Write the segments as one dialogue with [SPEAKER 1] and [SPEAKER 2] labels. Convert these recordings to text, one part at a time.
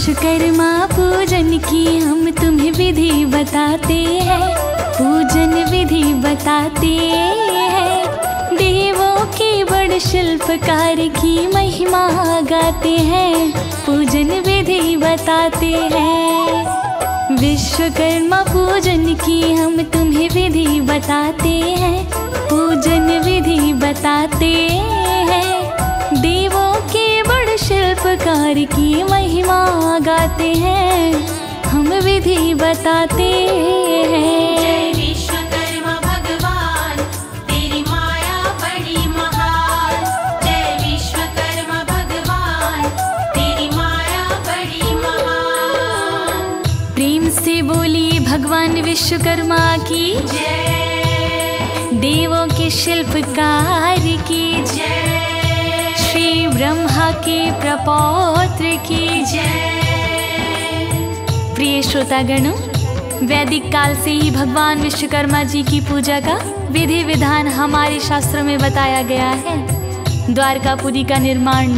[SPEAKER 1] विश्वकर्मा पूजन की हम तुम्हें विधि बताते हैं, पूजन विधि बताते हैं। देवों के बड़ शिल्पकार की महिमा गाते हैं, पूजन विधि बताते हैं। विश्वकर्मा पूजन की हम तुम्हें विधि बताते हैं, पूजन विधि बताते हैं। देवों के बड़ शिल्पकार की महिमा गाते हैं, हम विधि बताते हैं।
[SPEAKER 2] जय विश्वकर्मा भगवान, तेरी माया बड़ी महान। जय विश्वकर्मा भगवान, तेरी माया बड़ी महान।
[SPEAKER 1] प्रेम से बोलिए भगवान विश्वकर्मा की
[SPEAKER 2] जय,
[SPEAKER 1] देवों के शिल्पकार की
[SPEAKER 2] जय,
[SPEAKER 1] श्री ब्रह्मा के प्रपौत्र की
[SPEAKER 2] जय।
[SPEAKER 1] प्रिय श्रोतागणों, वैदिक काल से ही भगवान विश्वकर्मा जी की पूजा का विधि विधान हमारे शास्त्रों में बताया गया है। द्वारकापुरी का निर्माण,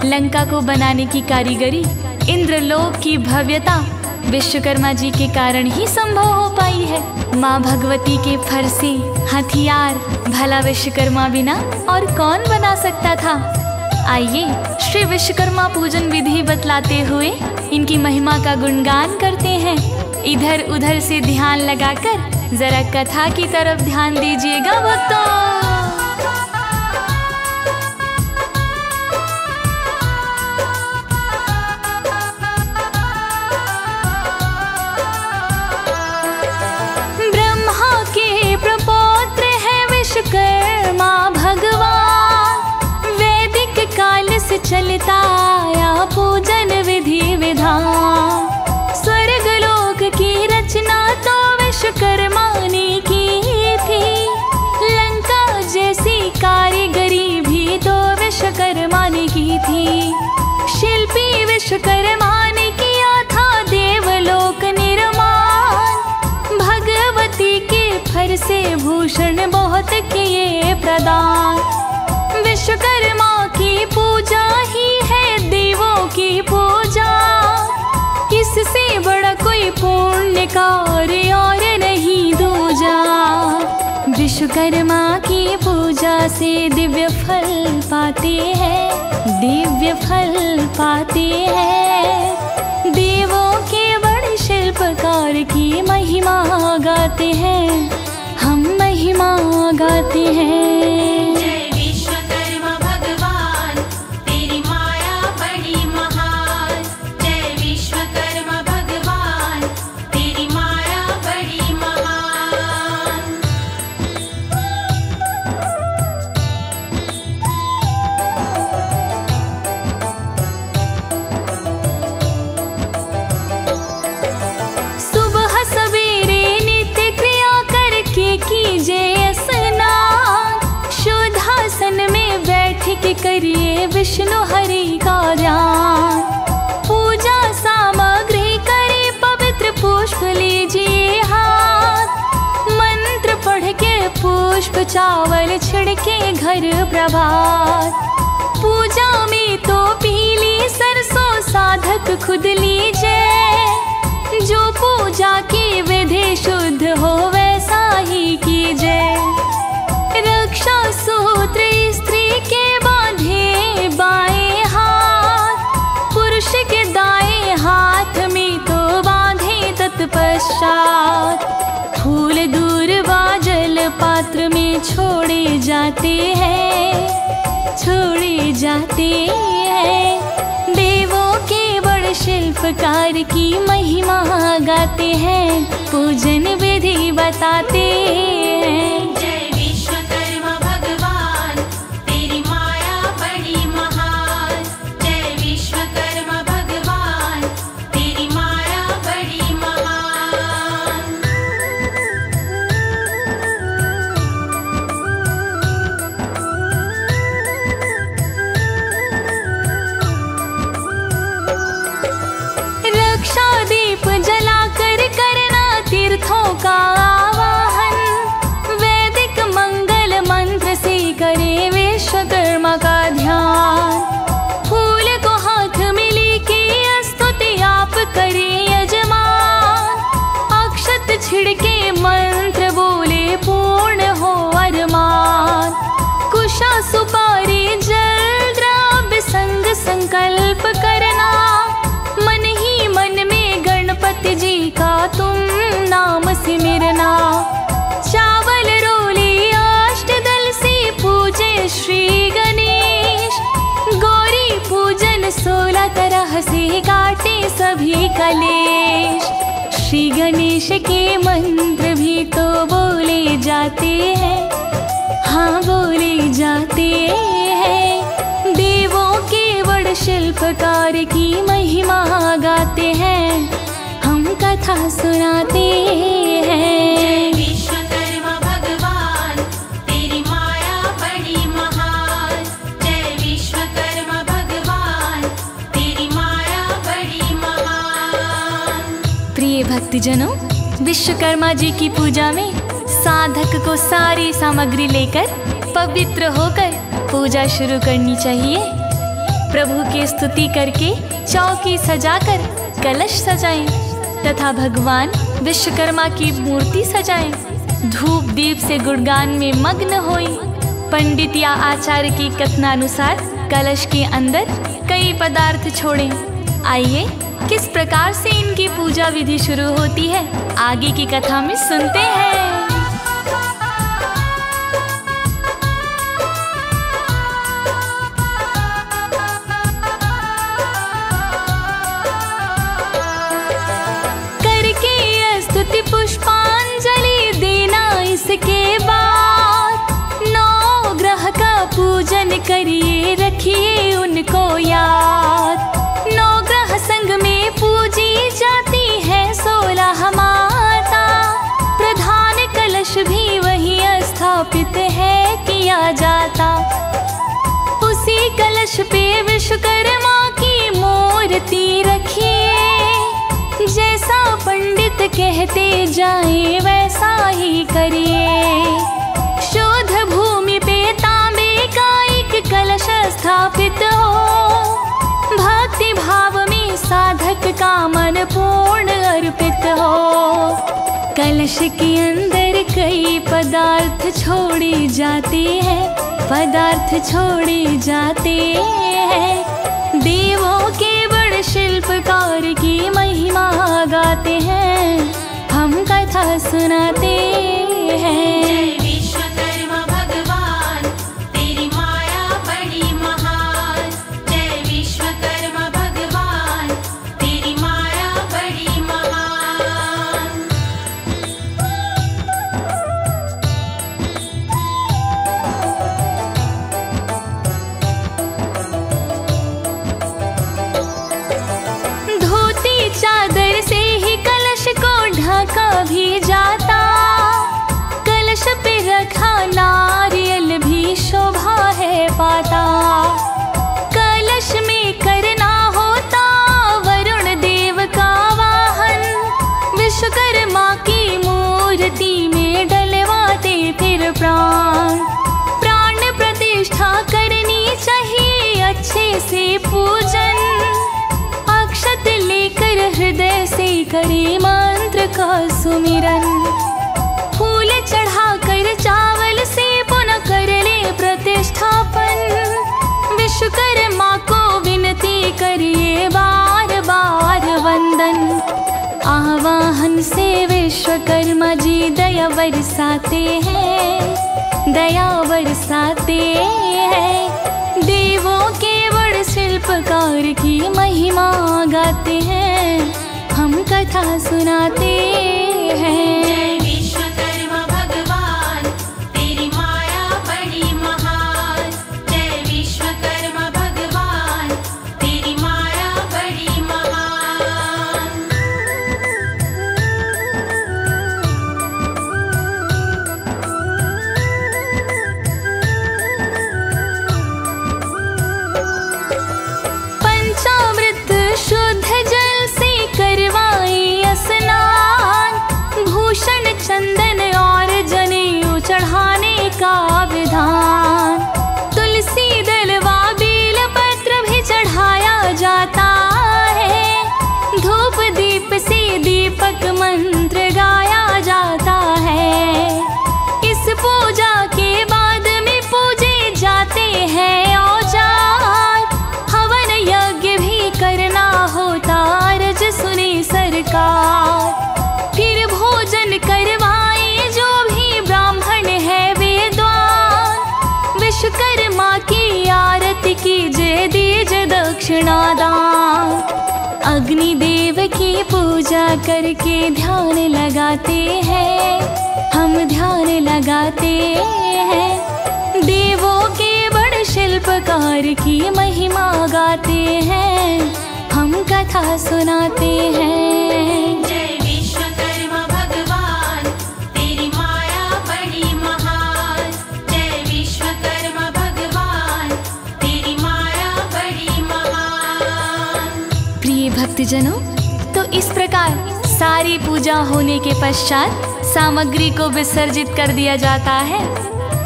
[SPEAKER 1] लंका को बनाने की कारीगरी, इंद्रलोक की भव्यता विश्वकर्मा जी के कारण ही संभव हो पाई है। माँ भगवती के फरसे, हथियार भला विश्वकर्मा बिना और कौन बना सकता था। आइए श्री विश्वकर्मा पूजन विधि बतलाते हुए इनकी महिमा का गुणगान करते हैं। इधर उधर से ध्यान लगाकर जरा कथा की तरफ ध्यान दीजिएगा भक्तों। ब्रह्मा के प्रपौत्र है विश्वकर्मा भगवान, वैदिक काल से चलता आया पूजन विधि विधान। स्वर्ग लोक की रचना तो विश्वकर्मा ने की थी, लंका जैसी कारीगरी भी तो विश्वकर्मा ने की थी। शिल्पी विश्वकर्मा ने किया था देवलोक निर्माण, भगवती के फर से भूषण बहुत किए प्रदान। विश्वकर्मा की पूजा ही है देवों की पूजा, इससे बड़ा कोई पुण्य कार्य और नहीं दूजा। विश्वकर्मा की पूजा से दिव्य फल पाते हैं, दिव्य फल पाते हैं। देवों के बड़े शिल्पकार की महिमा गाते हैं, हम महिमा गाते हैं।
[SPEAKER 2] जय विश्वकर्मा भगवान, तेरी माया बड़ी महान। जय विश्वकर्मा भगवान, तेरी माया बड़ी महान।
[SPEAKER 1] सुबह सवेरे नित्य क्रिया करके कीजिए स्नान, शुद्धासन में बैठ के करिए विष्णु हरि का ध्यान। पूजा सामग्री करे पवित्र पुष्प लीजिए हाथ, मंत्र पढ़ के पुष्प चावल छिड़के घर प्रभात। पूजा में तो पीली सरसों साधक खुद लीजिए, जो पूजा की विधि शुद्ध हो वैसा ही कीजिए। रक्षा सूत्र स्त्री के बांधे बाएं हाथ, पुरुष के दाएं हाथ में तो बांधे तत्पश्चात। फूल दूर्वा जल पात्र में छोड़े जाते हैं, छोड़े जाते हैं। देवों के बड़े शिल्पकार की महिमा गाते हैं, पूजन विधि बताते हैं।
[SPEAKER 2] जय विश्वकर्मा भगवान, तेरी माया बड़ी महान। जय विश्वकर्मा भगवान, तेरी माया बड़ी महान।
[SPEAKER 1] रक्षा दीप जलाकर करना तीर्थों का आवाहन, वैदिक अनुग्रह से काटे सभी कलेश। श्री गणेश के मंत्र भी तो बोले जाते हैं, हाँ बोले जाते हैं। देवों के बड़ शिल्पकार की महिमा गाते हैं, हम कथा सुनाते हैं।
[SPEAKER 2] विश्वकर्मा भगवान तेरी माया बड़ी महान। जय विश्वकर्मा भगवान तेरी माया बड़ी महान।
[SPEAKER 1] प्रिय भक्तजनों, विश्वकर्मा जी की पूजा में साधक को सारी सामग्री लेकर पवित्र होकर पूजा शुरू करनी चाहिए। प्रभु की स्तुति करके चौकी सजाकर कलश सजाएं तथा भगवान विश्वकर्मा की मूर्ति सजाएं। धूप दीप से गुणगान में मग्न होई। पंडित या आचार्य की कथनानुसार कलश के अंदर कई पदार्थ छोड़ें। आइए किस प्रकार से इनकी पूजा विधि शुरू होती है आगे की कथा में सुनते हैं। पुष्पांजलि देना इसके बाद, 9 ग्रह का पूजन करिए रखिए उनको याद। 9 ग्रह संग में पूजी जाती है 16 माता। प्रधान कलश भी वही स्थापित है किया जाता। उसी कलश पे विश्वकर्मा की मूर्ति रखिए। जैसा पंडित कहते जाए वैसा ही करिए। शोध भूमि पे तांबे का एक कलश स्थापित हो। भक्ति भाव में साधक का मन पूर्ण अर्पित हो। कलश के अंदर कई पदार्थ छोड़े जाते हैं, पदार्थ छोड़े जाते हैं। देवों के बड़ शिल्पकार की महिमा गाते हैं, हम कथा सुनाते हैं।
[SPEAKER 2] जय विश्वकर्मा भगवान तेरी माया बड़ी महान। जय विश्वकर्मा भगवान तेरी माया बड़ी महान।
[SPEAKER 1] धोती चादर से ही कलश को ढका भी जाता। कलश पे रखा नारियल भी शोभा है पाता। कलश में करना होता वरुण देव का वाहन। विश्वकर्मा की मूर्ति में डलवाते फिर प्राण। प्राण प्रतिष्ठा करनी चाहिए अच्छे से पूजन। अक्षत लेकर हृदय से करे मंत्र का सुमिरन। फूल चढ़ाकर चावल से पुनः कर ले प्रतिष्ठापन। विश्वकर्मा को विनती करिए बार बार वंदन। आवाहन से विश्वकर्मा जी दया बरसाते हैं, दया बरसाते हैं। देवों के बड़ शिल्पकार की महिमा गाते हैं, हम कथा सुनाते हैं।
[SPEAKER 2] जय विश्वकर्मा भगवान तेरी माया बड़ी महान। जय विश्वकर्मा भगवान तेरी माया बड़ी महान। पंचामृत शुद्ध जल से करवाए स्नान।
[SPEAKER 1] देव की पूजा करके ध्यान लगाते हैं, हम ध्यान लगाते हैं। देवों के बड़े शिल्पकार की महिमा गाते हैं, हम कथा सुनाते हैं।
[SPEAKER 2] जय विश्वकर्मा भगवान, तेरी माया बड़ी महान। जय विश्वकर्मा भगवान, तेरी माया बड़ी महान।
[SPEAKER 1] प्रिय भक्तजनों, तो इस प्रकार सारी पूजा होने के पश्चात सामग्री को विसर्जित कर दिया जाता है।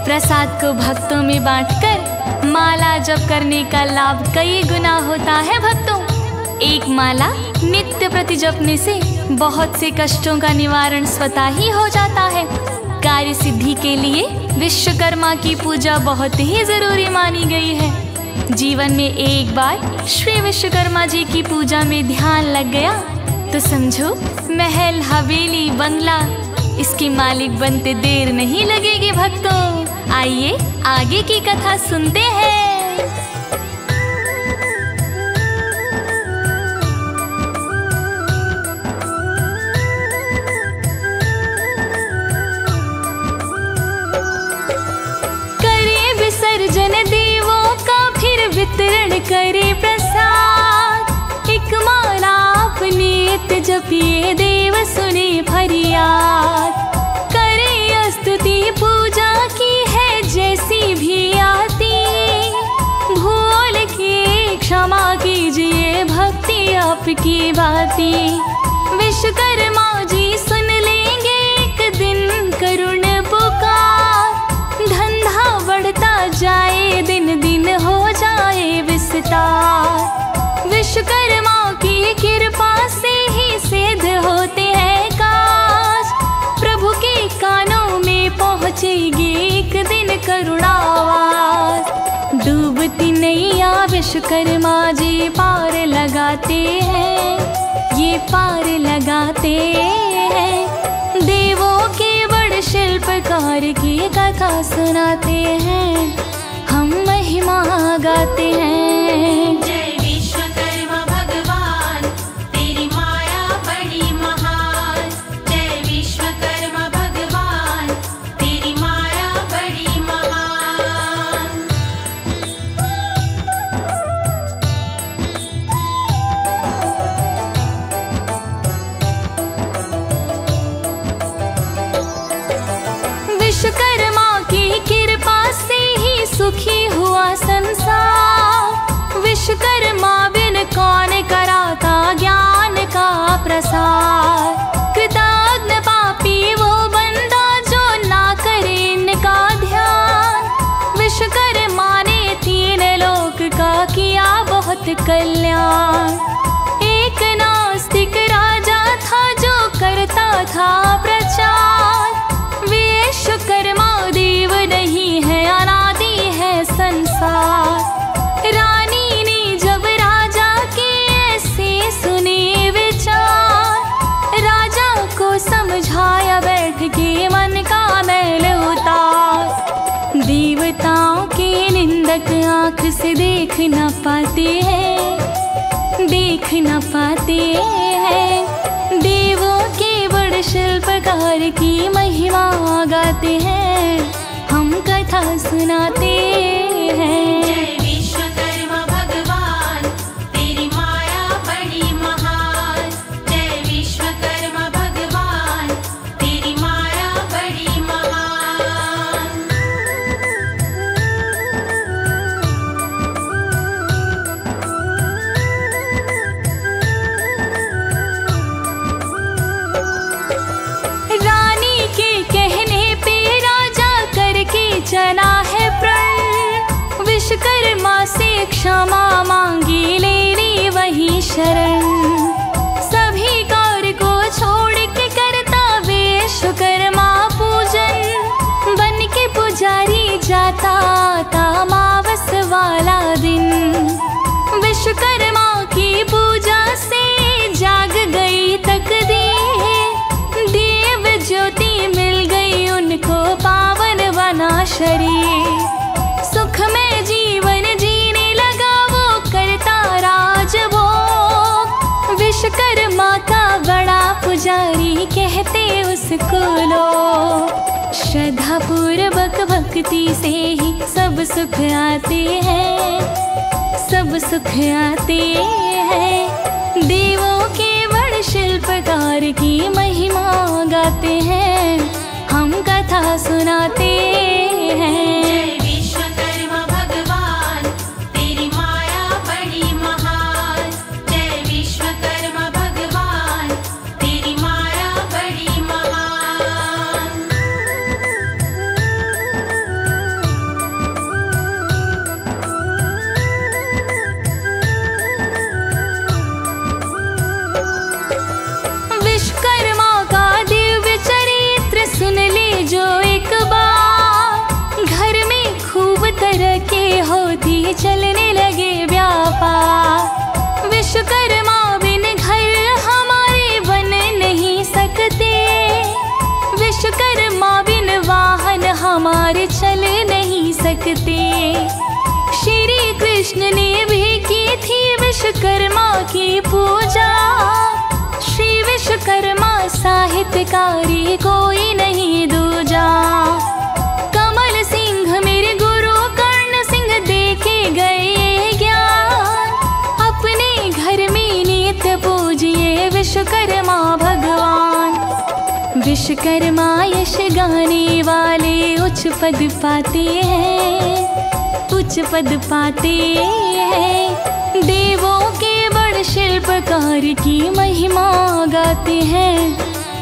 [SPEAKER 1] प्रसाद को भक्तों में बांटकर माला जप करने का लाभ कई गुना होता है। भक्तों, एक माला नित्य प्रति जपने से बहुत से कष्टों का निवारण स्वतः ही हो जाता है। कार्य सिद्धि के लिए विश्वकर्मा की पूजा बहुत ही जरूरी मानी गई है। जीवन में एक बार श्री विश्वकर्मा जी की पूजा में ध्यान लग गया तो समझो महल, हवेली, बंगला इसके मालिक बनते देर नहीं लगेगी। भक्तों, आइए आगे की कथा सुनते हैं। करे विसर्जन देवों का, फिर वितरण करे प्रसाद। एक माला नित्य जपिए, देव सुने फरियाद। करे स्तुति पूजा की है जैसी भी आती, भूल के क्षमा कीजिए भक्ति आपकी बाती। विश्वकर्मा जी सुन लेंगे एक दिन करुण पुकार, धंधा बढ़ता जाए दिन दिन हो जाए विस्तार। विश्वकर्मा की कृपा से ही सिद्ध होते हैं काज, प्रभु के कानों में पहुँचेगी एक दिन करुणावाज। डूबती नैया विश्वकर्मा जी पार लगाते हैं, ये पार लगाते हैं। देवों के बड़े शिल्पकार की कथा सुनाते हैं, हम महिमा गाते हैं।
[SPEAKER 2] जय विश्वकर्मा भगवान, तेरी माया बड़ी महान। जय विश्वकर्मा भगवान, तेरी माया बड़ी महान।
[SPEAKER 1] विश्वकर्मा की कृपा से ही सुखी हुआ संसार। विश्वकर्मा बिन कौन कराता ज्ञान का प्रसार। कृतज्ञ पापी वो बंदा जो ना करे इनका ध्यान। विश्वकर्मा ने तीन लोक का किया बहुत कल्याण। एक नास्तिक राजा था जो करता था प्रचार, विश्वकर्मा देव नहीं है अनादि है संसार। रानी ने जब राजा के ऐसे सुने विचार, राजा को समझाया बैठ के मन का मैल उतार। देवताओं के निंदक आँख से देख न पाते हैं, देख न पाते हैं। देवों के बड़े शिल्पकार की महिमा गाते हैं, हम कथा सुनाते हैं।
[SPEAKER 2] जय विश्वकर्मा भगवान, तेरी माया बड़ी महान। जय विश्वकर्मा भगवान, तेरी माया बड़ी महान।
[SPEAKER 1] रानी के कहने पे राजा करके चला है प्रण। विश्वकर्मा से क्षमा मांगी, ले ली वही शरण। सभी कार्य को छोड़ के करता विश्वकर्मा पूजन। बन के पुजारी जाता था अमावस वाला दिन। विश्वकर्मा की पूजा से जाग गई तकदीर। देव ज्योति मिल गई उनको, पावन बना शरीर। सुख में जीवन जीने लगा वो करता राजभोग। विश्वकर्मा का बड़ा पुजारी कहते उसको लोग। श्रद्धा पूर्वक भक्ति से ही सब सुख आते हैं, सब सुख आते हैं। देवों के बड़ शिल्पकार की महिमा गाते हैं, हम कथा सुनाते हैं।
[SPEAKER 2] जय विश्वकर्मा भगवान, तेरी माया बड़ी महान। जय विश्वकर्मा भगवान, तेरी माया बड़ी महान।
[SPEAKER 1] विश्वकर्मा का दिव्य चरित्र सुन ले जो एक बार, घर में खूब तरक्की होती चलने लगे व्यापार। विश्वकर्मा बिन घर हमारे बन नहीं सकते, विश्वकर्मा बिन वाहन हमारे चल नहीं सकते। श्री कृष्ण ने भी की थी विश्वकर्मा की पूजा, श्री विश्वकर्मा साहित्यकारी कोई नहीं दूजा। कमल सिंह मेरे गुरु कर्ण सिंह देके गए ज्ञान, अपने घर में नित्य पूजिए विश्वकर्मा भगवान। विश्वकर्मा यश गाने वाले उच्च पद पाते हैं, उच्च पद पाते हैं। देवों के बड़ शिल्पकार की महिमा गाते हैं,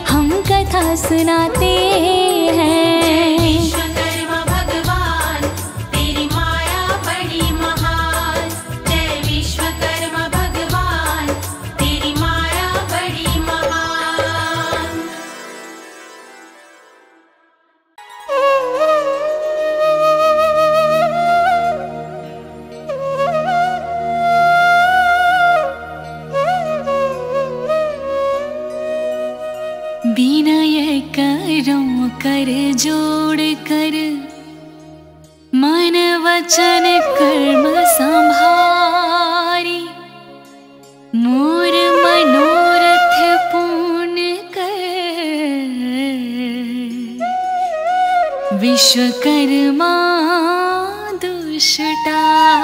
[SPEAKER 1] हम कथा सुनाते हैं।
[SPEAKER 2] विश्वकर्मा भगवान, तेरी माया बड़ी महान। जय विश्वकर्मा भगवान, तेरी माया बड़ी महान।
[SPEAKER 1] विनय करो कर जोड़ कर, मन वचन कर्म संभारी। मोर मनोरथ पूर्ण कर, विश्वकर्मा दुष्टारी।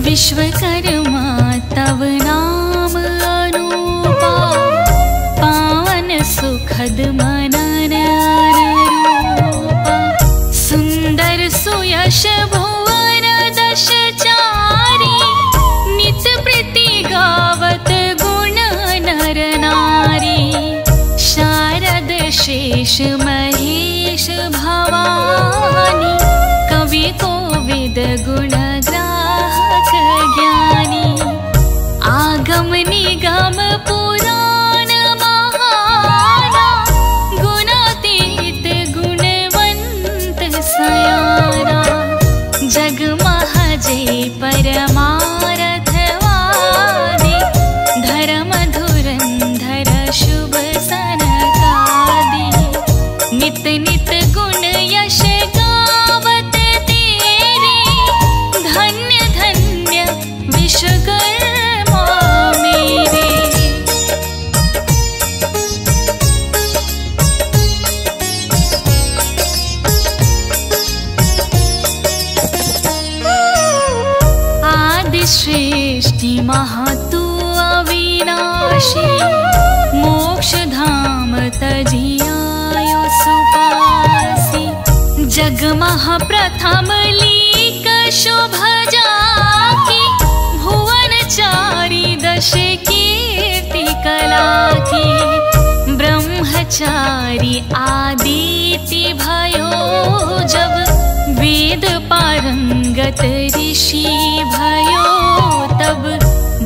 [SPEAKER 1] विश्वकर्मा तव नाम अनूपा, पावन सुखद मनन रूपा। सुंदर सुयश भुवन दश चारी, नित प्रीति गावत गुण नर नारी। शारद शेष महेश भवानी, कवि कोविद गुण ज्ञानी। आगम निगम पुराण महाना, गुणातीत गुणवंत सयाना। जग महजय परमारथ वादी, धर्म धुरंधर शुभ सनकादि। नित नित गुण यश गावत तेरे, धन्य धन्य विश्वकर्मा मेरे। आदि श्रेष्ठि महतु अविनाशी, मोक्ष धाम तजियायो सुपासी। जगमह प्रथम लीक शुभ जाकी, भुवन चारी दश कीर्ति कला की। ब्रह्मचारी आदिति भयो जब, वेद पारंगत ऋषि भयो तब।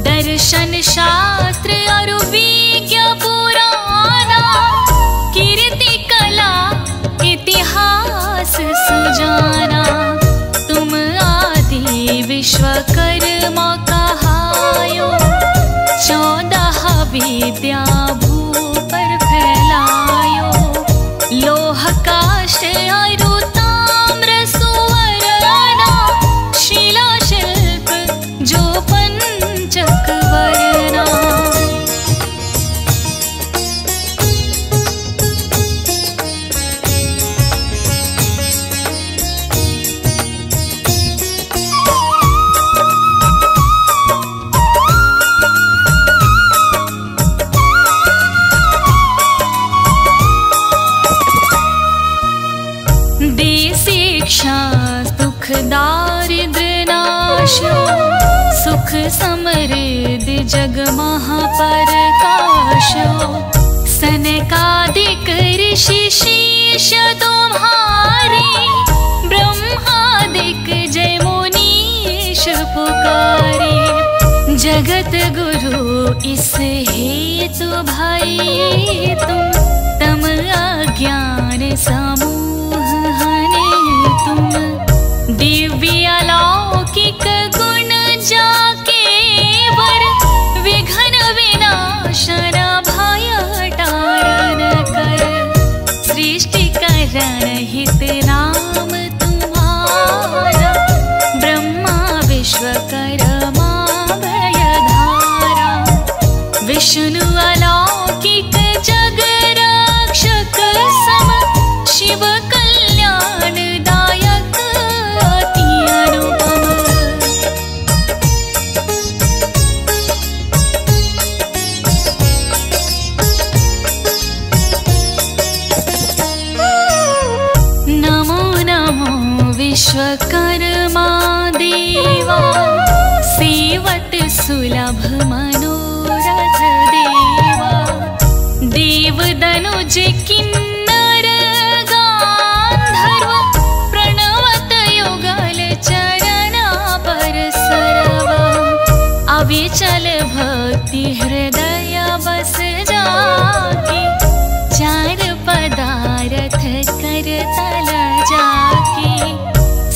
[SPEAKER 1] दर्शन शास्त्र और विज्ञ पुराना, कीर्ति कला इतिहास सुजाना। दारिद्र्य नाशो सुख समृद्धि जग महाप्रकाशो सनकादिक ऋषि शीश तुम्हारे ब्रह्मादिक जय मुनीश पुकारे जगत गुरु इस हेतु भाई तुम तम अज्ञान समूह हने तुम दिव्य अलौकिक गुण जाके वर विघ्न विनाशन भय टारण कर सृष्टि करण हित नाम तुम्हारा ब्रह्मा विश्वकर्मा भयधारा विष्णु अलौकिक जग रक्षक सम शिव कल्याण दायक अति अनुपम नमो नमो विश्वकर्मा देवा सेवत सुलभ मनोरथ देवा देव दनुज किन्नर गांधर्व प्रणवत युगल चरणा पर सरवा अविचल भक्ति हृदय बस जाके चार पदारथ कर तल जाके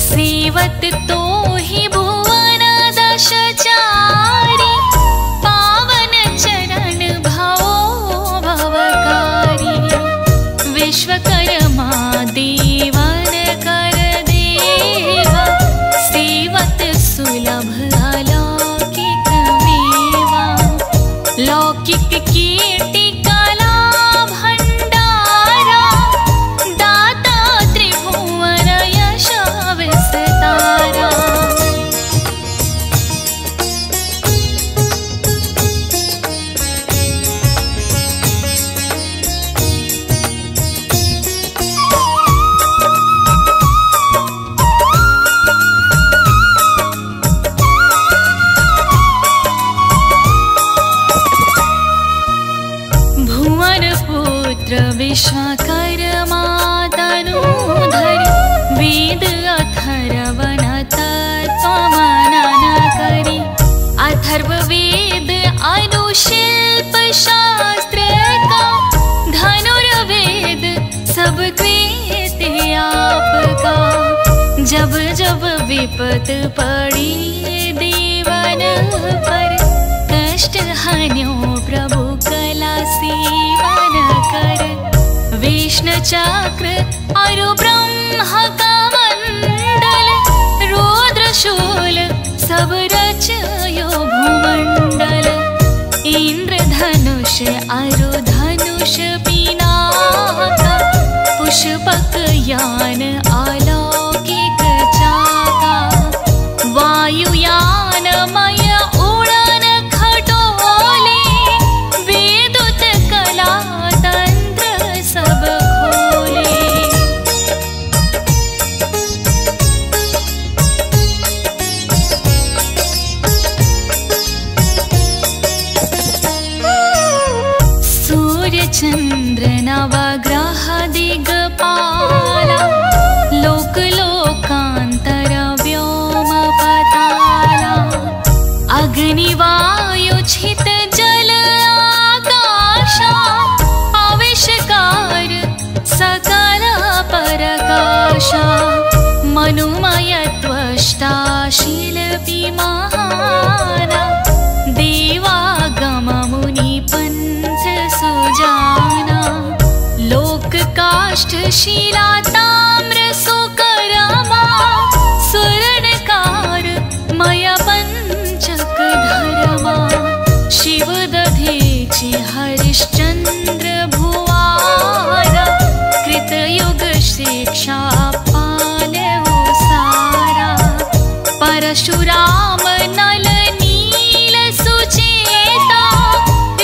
[SPEAKER 1] सेवत तो ही भुवन दश चारी पावन चरण भाओ भवकारी विश्वकर्मा देवन कर देवा सेवत सुलभ अलौकिक मेवा लौकिक कीर्ति कला भंडारा दाता त्रिभुवन यश विस्तारा भुवन पुत्र विश्वकर्मा तनूधर वेद अथर्वण तत्त्वमनन करि अथर्व वेद अनुशिल्प शास्त्र का धनुर्वेद सब कृत आपका जब जब विपत पड़ी देवन पर कष्ट हन्यो प्रभु कला सेवन कर विष्णु चक्र अरु ब्रह्म कमंडल रुद्र शूल सब रचयो भूमंडल इंद्र धनुष अरु धनुष पिनाका पुष्पक यान अलौकिक चाका वायुयान मय उड़न खटोले वेदुत कला तंत्र सब खोले सूर्य चंद्र नवग्रह दिग्पाला लोक लोकांतर व्योम पताला अग्निवायु छित जल आकाशा आविष्कार सकल परकाशा मनुमय त्वष्टा शिल्पी महाना देवागम मुनि पंथ सुजाना लोक काष्ठ शिला ताम्र सुकरमा सुवर्णकार मय पंचक धर्मा शिव दधीचि हरिश्चंद्र भुवारा कृतयुग शिक्षा पाल्यो सारा परशुराम नल नील सुचेता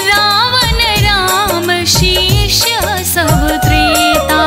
[SPEAKER 1] रावण राम शिष्य सब त्रेता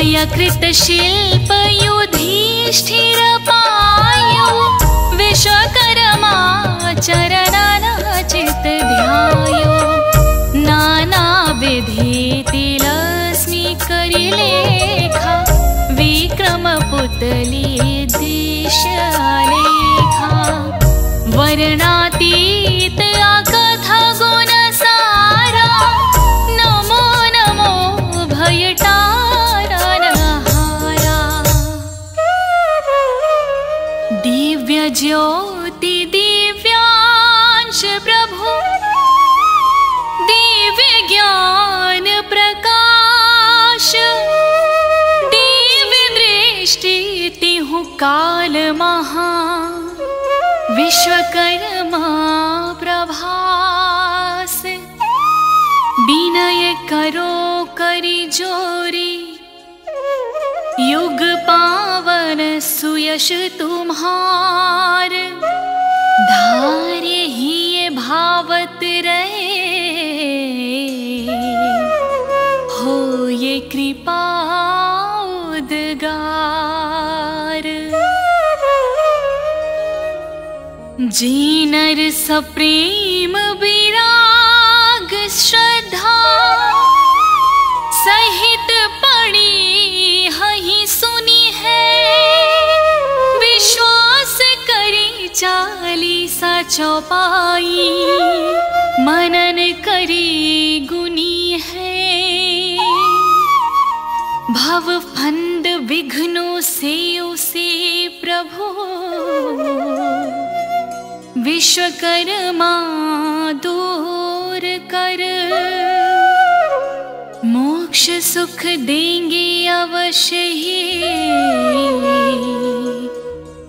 [SPEAKER 1] माया कृत शिल्प युधिष्ठिर पायो विश्वकर्मा चरणाचित ध्यायो नाना विधि तिलस्मी करि लेखा विक्रम पुतली दिशलेखा वर्णातीत कथा गुण सारा नमो नमो भयटारनहारा दिव्य ज्योति दिव्यांश प्रभु दिव्य ज्ञान प्रकाश दिव्य दृष्टि तिहु काल महा विश्वकर्मा प्रभास विनय करो करि जोरी युग पावन सुयश तुम्हार धार्य ही ये भावत रहे हो ये कृपा उद्गार जीनर सप्रेम विराग श्रद्धा सहित पड़ी हही सुनी है विश्वास करी चालीसा चौपाई मनन करी गुनी है भव फंद विघ्नों से उसे प्रभु विश्वकर्मा दूर कर मोक्ष सुख देंगे अवश्य ही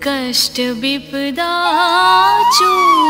[SPEAKER 1] कष्ट विपदा चूर